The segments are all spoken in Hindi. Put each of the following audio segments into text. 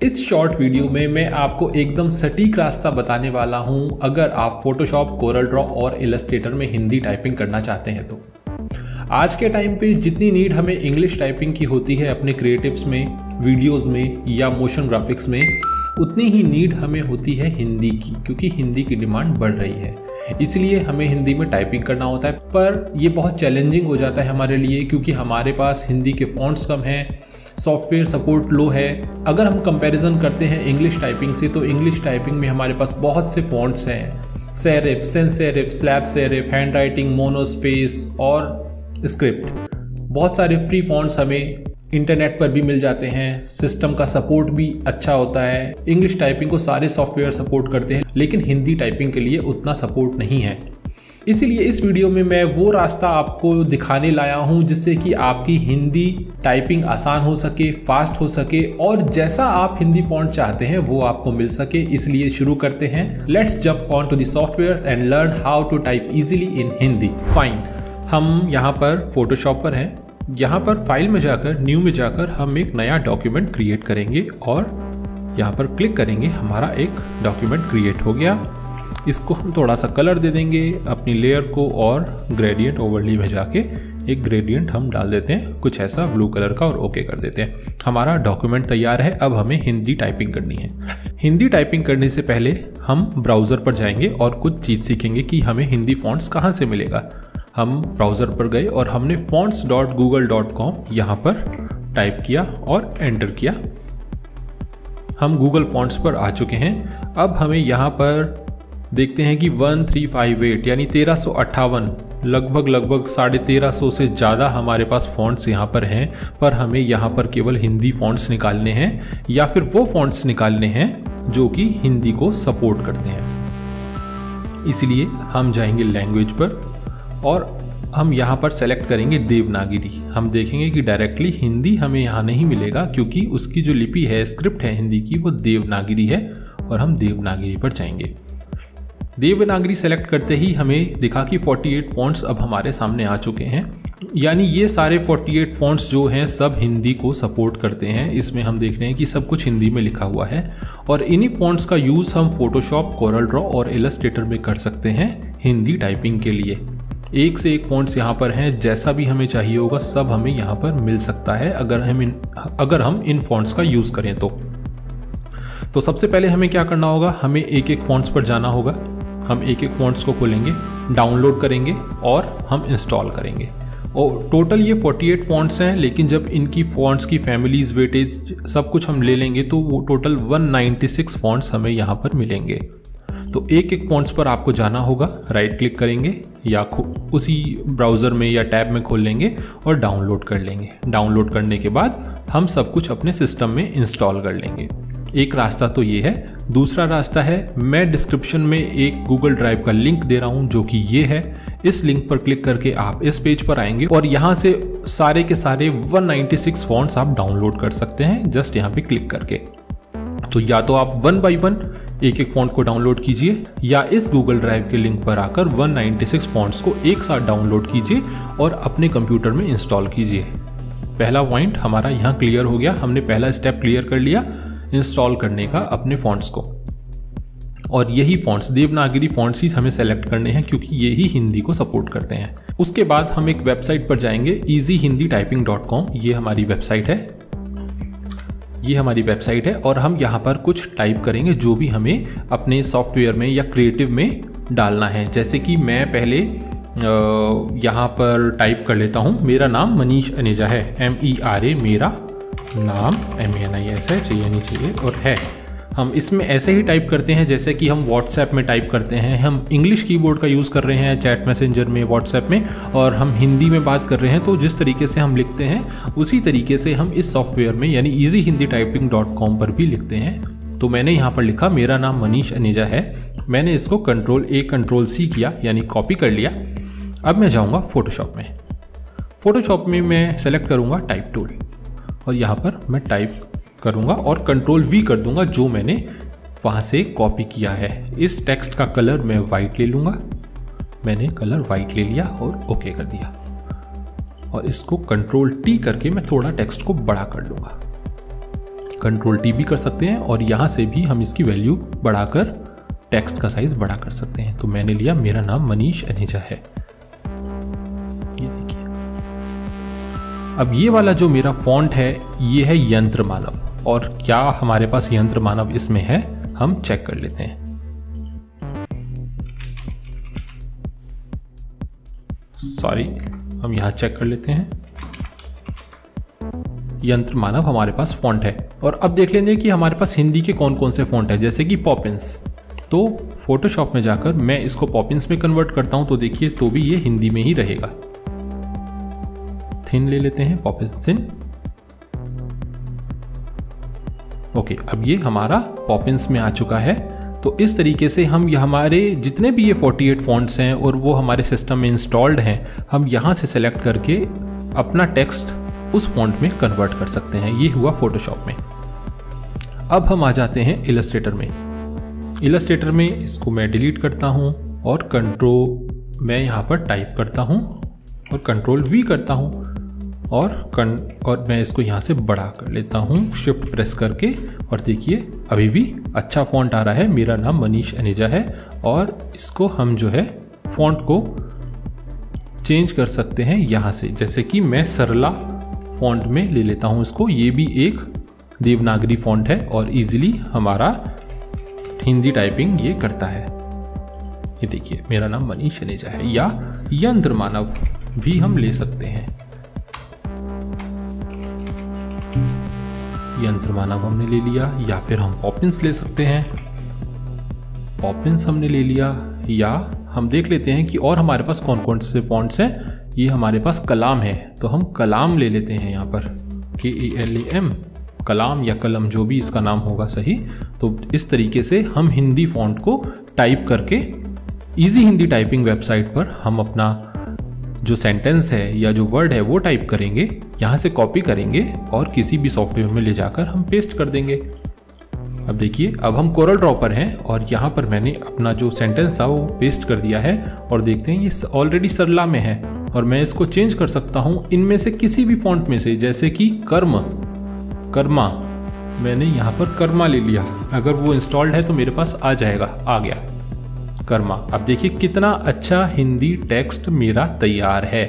इस शॉर्ट वीडियो में मैं आपको एकदम सटीक रास्ता बताने वाला हूं अगर आप फोटोशॉप, कोरल ड्रॉ और इलस्ट्रेटर में हिंदी टाइपिंग करना चाहते हैं तो। आज के टाइम पे जितनी नीड हमें इंग्लिश टाइपिंग की होती है अपने क्रिएटिव्स में, वीडियोस में या मोशन ग्राफिक्स में, उतनी ही नीड हमें होती है हिंदी की, क्योंकि हिंदी की डिमांड बढ़ रही है। इसलिए हमें हिंदी में टाइपिंग करना होता है, पर ये बहुत चैलेंजिंग हो जाता है हमारे लिए, क्योंकि हमारे पास हिंदी के फॉन्ट्स कम हैं, सॉफ्टवेयर सपोर्ट लो है। अगर हम कंपैरिजन करते हैं इंग्लिश टाइपिंग से, तो इंग्लिश टाइपिंग में हमारे पास बहुत से फॉन्ट्स हैं, serif, sans serif, slab serif, hand writing, monospace और स्क्रिप्ट। बहुत सारे फ्री फॉन्ट्स हमें इंटरनेट पर भी मिल जाते हैं, सिस्टम का सपोर्ट भी अच्छा होता है। इंग्लिश टाइपिंग को सारे सॉफ्टवेयर सपोर्ट करते हैं, लेकिन हिंदी टाइपिंग के लिए उतना सपोर्ट नहीं है। इसीलिए इस वीडियो में मैं वो रास्ता आपको दिखाने लाया हूं जिससे कि आपकी हिंदी टाइपिंग आसान हो सके, फास्ट हो सके और जैसा आप हिंदी फॉन्ट चाहते हैं वो आपको मिल सके। इसलिए शुरू करते हैं। Let's jump on to the softwares and learn how to type easily in Hindi. Fine, हम यहाँ पर फोटोशॉप पर हैं। यहाँ पर फाइल में जाकर, न्यू में जाकर हम एक नया डॉक्यूमेंट क्रिएट करेंगे और यहाँ पर क्लिक करेंगे। हमारा एक डॉक्यूमेंट क्रिएट हो गया। इसको हम थोड़ा सा कलर दे देंगे अपनी लेयर को और ग्रेडियंट ओवरले में जाके एक ग्रेडियंट हम डाल देते हैं कुछ ऐसा ब्लू कलर का और ओके कर देते हैं। हमारा डॉक्यूमेंट तैयार है। अब हमें हिंदी टाइपिंग करनी है। हिंदी टाइपिंग करने से पहले हम ब्राउज़र पर जाएंगे और कुछ चीज़ सीखेंगे कि हमें हिंदी फॉन्ट्स कहाँ से मिलेगा। हम ब्राउज़र पर गए और हमने fonts.google.com यहाँ पर टाइप किया और एंटर किया। हम गूगल फॉन्ट्स पर आ चुके हैं। अब हमें यहाँ पर देखते हैं कि 1358 यानी 1358 लगभग 1350 से ज़्यादा हमारे पास फ़ॉन्ट्स यहाँ पर हैं, पर हमें यहाँ पर केवल हिंदी फ़ॉन्ट्स निकालने हैं या फिर वो फ़ॉन्ट्स निकालने हैं जो कि हिंदी को सपोर्ट करते हैं। इसलिए हम जाएंगे लैंग्वेज पर और हम यहाँ पर सेलेक्ट करेंगे देवनागरी। हम देखेंगे कि डायरेक्टली हिंदी हमें यहाँ नहीं मिलेगा, क्योंकि उसकी जो लिपि है, स्क्रिप्ट है हिंदी की, वो देवनागरी है और हम देवनागरी पर जाएंगे। देवनागरी सेलेक्ट करते ही हमें दिखा कि 48 फॉन्ट्स अब हमारे सामने आ चुके हैं। यानी ये सारे 48 फॉन्ट्स जो हैं सब हिंदी को सपोर्ट करते हैं। इसमें हम देख रहे हैं कि सब कुछ हिंदी में लिखा हुआ है और इन्हीं फॉन्ट्स का यूज़ हम फोटोशॉप, कोरल ड्रॉ और इलस्ट्रेटर में कर सकते हैं हिंदी टाइपिंग के लिए। एक से एक फॉन्ट्स यहाँ पर हैं, जैसा भी हमें चाहिए होगा सब हमें यहाँ पर मिल सकता है अगर हम इन फॉन्ट्स का यूज़ करें तो सबसे पहले हमें क्या करना होगा, हमें एक एक फॉन्ट्स पर जाना होगा। हम एक एक फॉन्ट्स को खोलेंगे, डाउनलोड करेंगे और हम इंस्टॉल करेंगे। और टोटल ये 48 फॉन्ट्स हैं, लेकिन जब इनकी फॉन्ट्स की फैमिलीज, वेटेज सब कुछ हम ले लेंगे तो वो टोटल 196 फॉन्ट्स हमें यहाँ पर मिलेंगे। तो एक एक फॉन्ट्स पर आपको जाना होगा, राइट क्लिक करेंगे या उसी ब्राउज़र में या टैब में खोल लेंगे और डाउनलोड कर लेंगे। डाउनलोड करने के बाद हम सब कुछ अपने सिस्टम में इंस्टॉल कर लेंगे। एक रास्ता तो ये है। दूसरा रास्ता है, मैं डिस्क्रिप्शन में एक गूगल ड्राइव का लिंक दे रहा हूँ जो कि ये है। इस लिंक पर क्लिक करके आप इस पेज पर आएंगे और यहाँ से सारे के सारे 196 फॉन्ट्स आप डाउनलोड कर सकते हैं जस्ट यहाँ पे क्लिक करके। तो या तो आप 1 बाय 1 एक एक फॉन्ट को डाउनलोड कीजिए या इस गूगल ड्राइव के लिंक पर आकर 196 फॉन्ट्स को एक साथ डाउनलोड कीजिए और अपने कंप्यूटर में इंस्टॉल कीजिए। पहला पॉइंट हमारा यहाँ क्लियर हो गया। हमने पहला स्टेप क्लियर कर लिया इंस्टॉल करने का अपने फॉन्ट्स को। और यही फॉन्ट्स, देवनागरी फॉन्ट्स ही हमें सेलेक्ट करने हैं, क्योंकि ये ही हिंदी को सपोर्ट करते हैं। उसके बाद हम एक वेबसाइट पर जाएंगे, easyhindityping.com। ये हमारी वेबसाइट है और हम यहाँ पर कुछ टाइप करेंगे जो भी हमें अपने सॉफ्टवेयर में या क्रिएटिव में डालना है। जैसे कि मैं पहले यहाँ पर टाइप कर लेता हूँ, मेरा नाम मनीष अनेजा है, MERA, मेरा नाम MANISH और है। हम इसमें ऐसे ही टाइप करते हैं जैसे कि हम व्हाट्सएप में टाइप करते हैं। हम इंग्लिश कीबोर्ड का यूज़ कर रहे हैं चैट मैसेंजर में, व्हाट्सएप में, और हम हिंदी में बात कर रहे हैं, तो जिस तरीके से हम लिखते हैं उसी तरीके से हम इस सॉफ्टवेयर में यानी easyhindityping.com पर भी लिखते हैं। तो मैंने यहाँ पर लिखा मेरा नाम मनीष अनेजा है। मैंने इसको Ctrl+A Ctrl+C किया यानी कॉपी कर लिया। अब मैं जाऊँगा फोटोशॉप में। फोटोशॉप में मैं सेलेक्ट करूँगा टाइप टूल और यहाँ पर मैं टाइप करूँगा और Ctrl+V कर दूंगा जो मैंने वहाँ से कॉपी किया है। इस टेक्स्ट का कलर मैं वाइट ले लूँगा। मैंने कलर वाइट ले लिया और ओके कर दिया और इसको Ctrl+T करके मैं थोड़ा टेक्स्ट को बड़ा कर लूँगा। कंट्रोल टी भी कर सकते हैं और यहाँ से भी हम इसकी वैल्यू बढ़ाकर टेक्स्ट का साइज बड़ा कर सकते हैं। तो मैंने लिया मेरा नाम मनीष अनेजा है, ये देखिए। अब ये वाला जो मेरा फॉन्ट है ये है यंत्र मानव, और क्या हमारे पास यंत्र मानव इसमें है हम चेक कर लेते हैं। सॉरी, हम यहाँ चेक कर लेते हैं। यंत्र मानव हमारे पास फॉन्ट है। और अब देख लेंगे कि हमारे पास हिंदी के कौन कौन से फॉन्ट है, जैसे कि पॉपिंस। तो फोटोशॉप में जाकर मैं इसको पॉपिंस में कन्वर्ट करता हूं, तो देखिए तो भी ये हिंदी में ही रहेगा। थिन ले लेते हैं, पॉपिंस थिन। ओके, अब ये हमारा पॉपिंस में आ चुका है। तो इस तरीके से हम हमारे जितने भी ये 48 फॉन्ट्स हैं और वो हमारे सिस्टम में इंस्टॉल्ड हैं, हम यहाँ से सेलेक्ट करके अपना टेक्स्ट उस फॉन्ट में कन्वर्ट कर सकते हैं। ये हुआ फोटोशॉप में। अब हम आ जाते हैं इलस्ट्रेटर में। इलस्ट्रेटर में इसको मैं डिलीट करता हूँ और कंट्रोल मैं यहाँ पर टाइप करता हूँ और कंट्रोल वी करता हूँ और मैं इसको यहाँ से बड़ा कर लेता हूँ शिफ्ट प्रेस करके। और देखिए अभी भी अच्छा फॉन्ट आ रहा है, मेरा नाम मनीष अनेजा है। और इसको हम जो है फॉन्ट को चेंज कर सकते हैं यहाँ से, जैसे कि मैं सरला फॉन्ट में ले लेता हूँ इसको। ये भी एक देवनागरी फॉन्ट है और इजीली हमारा हिंदी टाइपिंग ये करता है। ये देखिए मेरा नाम मनीष अनेजा है, या यंत्र मानव भी हम ले सकते हैं। यंत्र मानव हमने ले लिया, या फिर हम पॉपिंस ले सकते हैं। पॉपिंस हमने ले लिया, या हम देख लेते हैं कि और हमारे पास कौन कौन से फॉन्ट्स हैं। ये हमारे पास कलाम है, तो हम कलाम ले लेते हैं यहाँ पर, KALAM, कलाम या कलम जो भी इसका नाम होगा सही। तो इस तरीके से हम हिंदी फॉन्ट को टाइप करके इजी हिंदी टाइपिंग वेबसाइट पर हम अपना जो सेंटेंस है या जो वर्ड है वो टाइप करेंगे, यहाँ से कॉपी करेंगे और किसी भी सॉफ्टवेयर में ले जाकर हम पेस्ट कर देंगे। अब देखिए अब हम कोरल ड्रॉ पर हैं और यहाँ पर मैंने अपना जो सेंटेंस था वो पेस्ट कर दिया है और देखते हैं ये ऑलरेडी सरला में है और मैं इसको चेंज कर सकता हूँ इनमें से किसी भी फॉन्ट में से, जैसे कि कर्मा मैंने यहाँ पर कर्मा ले लिया। अगर वो इंस्टॉल्ड है तो मेरे पास आ जाएगा, आ गया कर्मा। अब देखिए कितना अच्छा हिंदी टेक्स्ट मेरा तैयार है।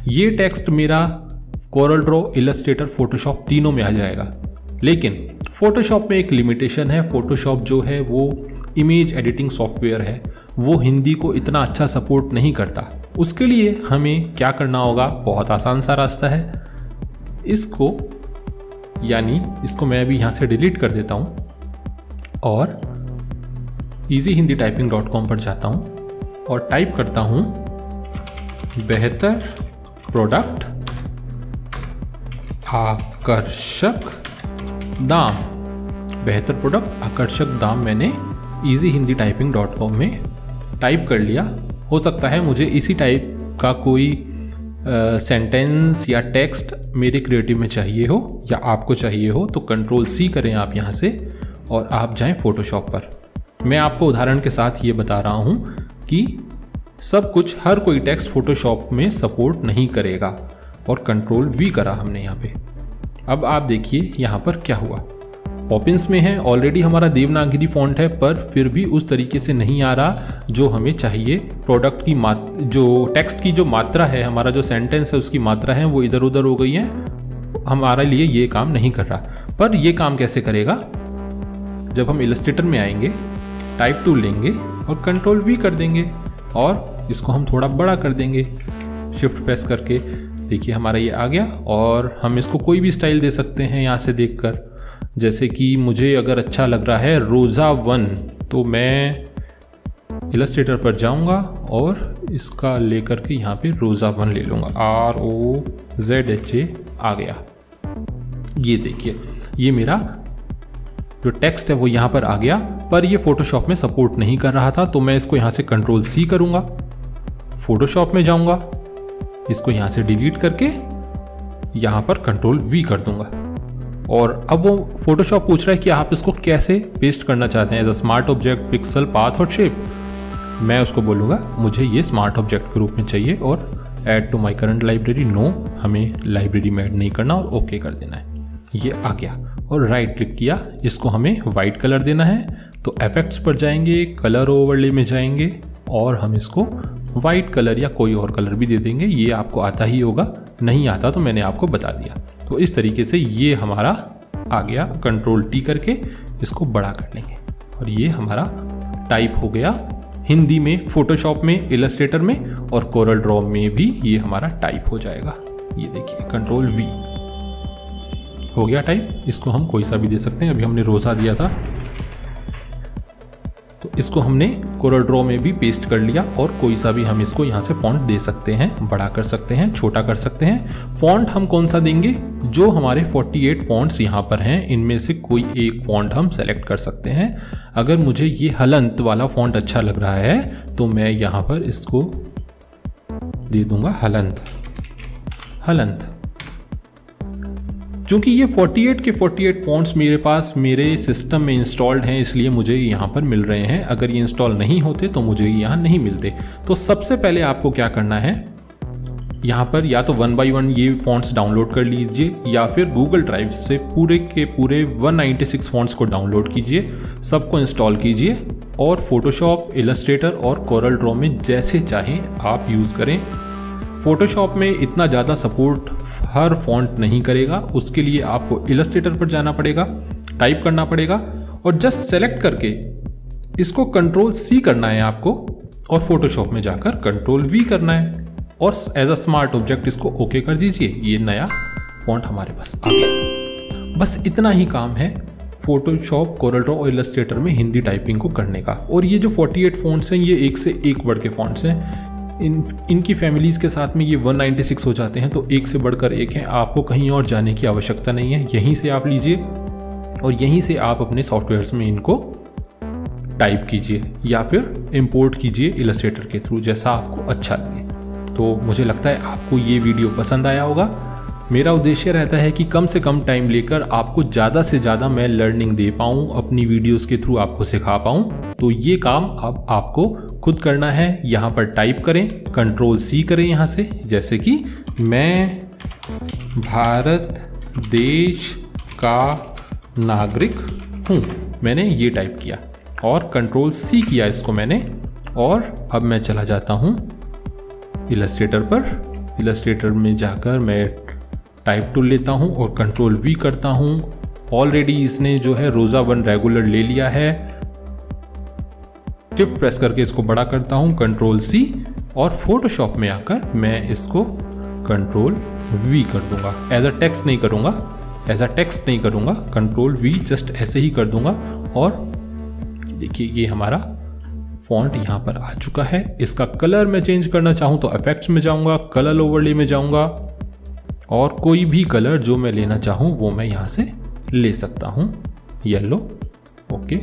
ये टेक्स्ट मेरा कोरल ड्रॉ, इलस्ट्रेटर, फोटोशॉप तीनों में आ जाएगा। लेकिन फोटोशॉप में एक लिमिटेशन है। फोटोशॉप जो है वो इमेज एडिटिंग सॉफ्टवेयर है, वो हिंदी को इतना अच्छा सपोर्ट नहीं करता। उसके लिए हमें क्या करना होगा, बहुत आसान सा रास्ता है। इसको मैं अभी यहाँ से डिलीट कर देता हूँ और easyhindityping.com पर जाता हूँ और टाइप करता हूँ बेहतर प्रोडक्ट आकर्षक दाम। बेहतर प्रोडक्ट आकर्षक दाम मैंने easyhindityping.com में टाइप कर लिया। हो सकता है मुझे इसी टाइप का कोई सेंटेंस या टेक्स्ट मेरे क्रिएटिव में चाहिए हो या आपको चाहिए हो, तो कंट्रोल C करें आप यहाँ से और आप जाएं फोटोशॉप पर। मैं आपको उदाहरण के साथ ये बता रहा हूँ कि सब कुछ हर कोई टेक्स्ट फोटोशॉप में सपोर्ट नहीं करेगा और कंट्रोल V करा हमने यहाँ पे। अब आप देखिए यहाँ पर क्या हुआ। पॉपिंस में है, ऑलरेडी हमारा देवनागरी फॉन्ट है, पर फिर भी उस तरीके से नहीं आ रहा जो हमें चाहिए। प्रोडक्ट की जो टेक्स्ट की जो मात्रा है, हमारा जो सेंटेंस है उसकी मात्रा है वो इधर उधर हो गई है, हमारे लिए ये काम नहीं कर रहा। पर ये काम कैसे करेगा, जब हम इलस्ट्रेटर में आएंगे, टाइप टूल लेंगे और कंट्रोल V कर देंगे और इसको हम थोड़ा बड़ा कर देंगे शिफ्ट प्रेस करके। देखिए हमारा ये आ गया और हम इसको कोई भी स्टाइल दे सकते हैं यहाँ से देखकर। जैसे कि मुझे अगर अच्छा लग रहा है रोज़ा 1, तो मैं इलस्ट्रेटर पर जाऊंगा और इसका लेकर के यहाँ पे रोज़ा 1 ले लूँगा, ROZHA आ गया। ये देखिए ये मेरा जो टेक्स्ट है वो यहाँ पर आ गया, पर ये फोटोशॉप में सपोर्ट नहीं कर रहा था। तो मैं इसको यहाँ से कंट्रोल C करूँगा, फोटोशॉप में जाऊँगा, इसको यहाँ से डिलीट करके यहाँ पर कंट्रोल V कर दूँगा। और अब वो फोटोशॉप पूछ रहा है कि आप इसको कैसे पेस्ट करना चाहते हैं, as a smart object, pixel, path और शेप। मैं उसको बोलूँगा मुझे ये स्मार्ट ऑब्जेक्ट के रूप में चाहिए और add to my current library, no, हमें लाइब्रेरी में ऐड नहीं करना और ओके कर देना है। ये आ गया और राइट क्लिक किया, इसको हमें वाइट कलर देना है तो इफेक्ट्स पर जाएंगे, कलर ओवरले में जाएंगे और हम इसको वाइट कलर या कोई और कलर भी दे देंगे। ये आपको आता ही होगा, नहीं आता तो मैंने आपको बता दिया। तो इस तरीके से ये हमारा आ गया। कंट्रोल टी करके इसको बड़ा कर लेंगे और ये हमारा टाइप हो गया हिंदी में, फोटोशॉप में, इलस्ट्रेटर में और कोरल ड्रॉ में भी ये हमारा टाइप हो जाएगा। ये देखिए कंट्रोल वी हो गया टाइप। इसको हम कोई सा भी दे सकते हैं, अभी हमने रोज़ा दिया था तो इसको हमने कोरल ड्रॉ में भी पेस्ट कर लिया और कोई सा भी हम इसको यहाँ से फॉन्ट दे सकते हैं, बड़ा कर सकते हैं, छोटा कर सकते हैं। फॉन्ट हम कौन सा देंगे, जो हमारे 48 फॉन्ट्स यहाँ पर हैं इनमें से कोई एक फॉन्ट हम सेलेक्ट कर सकते हैं। अगर मुझे ये हलंत वाला फॉन्ट अच्छा लग रहा है तो मैं यहाँ पर इसको दे दूंगा हलंत। चूंकि ये 48 के 48 फॉन्ट्स मेरे पास मेरे सिस्टम में इंस्टॉल्ड हैं इसलिए मुझे यहाँ पर मिल रहे हैं। अगर ये इंस्टॉल नहीं होते तो मुझे यहाँ नहीं मिलते। तो सबसे पहले आपको क्या करना है, यहाँ पर या तो 1 by 1 ये फॉन्ट्स डाउनलोड कर लीजिए या फिर गूगल ड्राइव से पूरे के पूरे 196 फॉन्ट्स को डाउनलोड कीजिए, सबको इंस्टॉल कीजिए और फोटोशॉप, इलस्ट्रेटर और कोरल ड्रॉ में जैसे चाहें आप यूज़ करें। फोटोशॉप में इतना ज़्यादा सपोर्ट हर फॉन्ट नहीं करेगा, उसके लिए आपको इलस्ट्रेटर पर जाना पड़ेगा, टाइप करना पड़ेगा और जस्ट सेलेक्ट करके इसको कंट्रोल सी करना है आपको और फोटोशॉप में जाकर कंट्रोल वी करना है और एज अ स्मार्ट ऑब्जेक्ट इसको ओके कर दीजिए। ये नया फॉन्ट हमारे पास आ गया। बस इतना ही काम है फोटोशॉप, कोरल ड्रॉ और इलस्ट्रेटर में हिंदी टाइपिंग को करने का। और ये जो 48 फॉन्ट्स हैं ये एक से एक बढ़ के फॉन्ट्स हैं। इनकी फैमिलीज़ के साथ में ये 196 हो जाते हैं तो एक से बढ़कर एक है। आपको कहीं और जाने की आवश्यकता नहीं है, यहीं से आप लीजिए और यहीं से आप अपने सॉफ्टवेयर्स में इनको टाइप कीजिए या फिर इंपोर्ट कीजिए इलस्ट्रेटर के थ्रू, जैसा आपको अच्छा लगे। तो मुझे लगता है आपको ये वीडियो पसंद आया होगा। मेरा उद्देश्य रहता है कि कम से कम टाइम लेकर आपको ज़्यादा से ज़्यादा मैं लर्निंग दे पाऊँ, अपनी वीडियोस के थ्रू आपको सिखा पाऊँ। तो ये काम अब आपको खुद करना है। यहाँ पर टाइप करें, कंट्रोल सी करें यहाँ से, जैसे कि मैं भारत देश का नागरिक हूँ, मैंने ये टाइप किया और कंट्रोल सी किया इसको मैंने। और अब मैं चला जाता हूँ इलस्ट्रेटर पर। इलस्ट्रेटर में जाकर मैं टाइप टूल लेता हूं और कंट्रोल वी करता हूं। ऑलरेडी इसने जो है रोज़ा 1 रेगुलर ले लिया है। शिफ्ट प्रेस करके इसको बड़ा करता हूं, कंट्रोल सी, और फोटोशॉप में आकर मैं इसको कंट्रोल वी कर दूंगा। एज अ टेक्स्ट नहीं करूंगा, कंट्रोल वी जस्ट ऐसे ही कर दूंगा। और देखिए ये हमारा फॉन्ट यहाँ पर आ चुका है। इसका कलर मैं चेंज करना चाहूँ तो इफेक्ट्स में जाऊँगा, कलर ओवरले में जाऊँगा और कोई भी कलर जो मैं लेना चाहूँ वो मैं यहाँ से ले सकता हूँ। येलो, ओके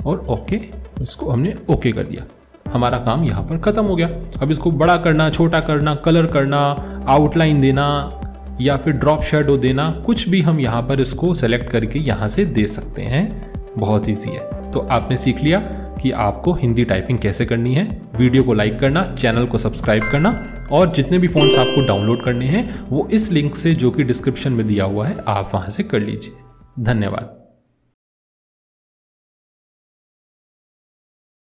और ओके, इसको हमने ओके कर दिया। हमारा काम यहाँ पर ख़त्म हो गया। अब इसको बड़ा करना, छोटा करना, कलर करना, आउटलाइन देना या फिर ड्रॉप शैडो देना, कुछ भी हम यहाँ पर इसको सेलेक्ट करके यहाँ से दे सकते हैं। बहुत ईजी है। तो आपने सीख लिया कि आपको हिंदी टाइपिंग कैसे करनी है। वीडियो को लाइक करना, चैनल को सब्सक्राइब करना और जितने भी फॉन्ट्स आपको डाउनलोड करने हैं वो इस लिंक से जो कि डिस्क्रिप्शन में दिया हुआ है आप वहाँ से कर लीजिए। धन्यवाद।